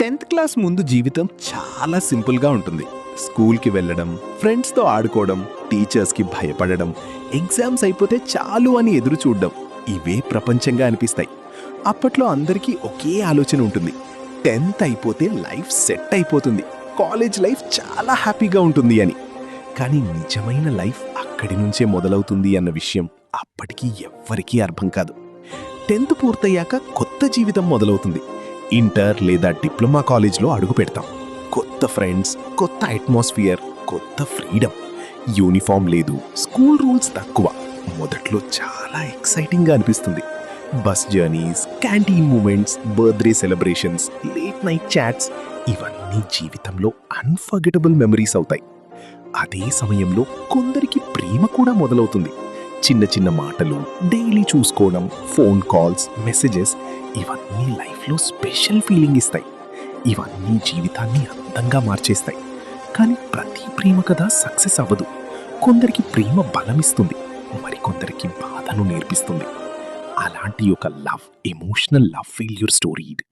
10th class ముందు జీవితం చాలా సింపుల్గా ఉంటుంది. స్కూల్కి వెళ్ళడం, ఫ్రెండ్స్తో ఆడుకోవడం, టీచర్స్కి భయపడడం, ఎగ్జామ్స్ అయిపోతే చాలు అని ఎదురు చూడడం, ఇవే ప్రపంచంగా అనిపిస్తాయి. అప్పట్లో అందరికీ ఒకే ఆలోచన ఉంటుంది: 10th అయిపోతే లైఫ్ సెట్ అయిపోతుంది, కాలేజ్ లైఫ్ చాలా హ్యాపీగా ఉంటుంది అని. కానీ నిజమైన లైఫ్ అక్కడి నుంచే మొదలవుతుంది అన్న విషయం అప్పటికీ ఎవ్వరికీ అర్థం కాదు. 10th పూర్తయ్యాక కొత్త జీవితం మొదలవుతుంది. ఇంటర్ లేదా డిప్లొమా కాలేజ్లో అడుగు పెడతాం. కొత్త ఫ్రెండ్స్, కొత్త అట్మాస్ఫియర్, కొత్త ఫ్రీడమ్. యూనిఫామ్ లేదు, స్కూల్ రూల్స్ తక్కువ. మొదట్లో చాలా ఎక్సైటింగ్గా అనిపిస్తుంది. Bus journeys, canteen moments, birthday celebrations, late night chats, ఇవన్నీ జీవితంలో అన్ఫర్గెటబుల్ మెమరీస్ అవుతాయి. అదే సమయంలో కొందరికి ప్రేమ కూడా మొదలవుతుంది. చిన్న చిన్న మాటలు, డైలీ చూసుకోవడం, ఫోన్ కాల్స్, మెసేజెస్, ఇవన్నీ లైఫ్లో స్పెషల్ ఫీలింగ్ ఇస్తాయి. ఇవన్నీ జీవితాన్ని అందంగా మార్చేస్తాయి. కానీ ప్రతి ప్రేమ కథ సక్సెస్ అవ్వదు. కొందరికి ప్రేమ బలమిస్తుంది, మరికొందరికి బాధను నేర్పిస్తుంది. అలాంటి ఒక ఎమోషనల్ లవ్ ఫెయిల్యూర్ స్టోరీ ఇది.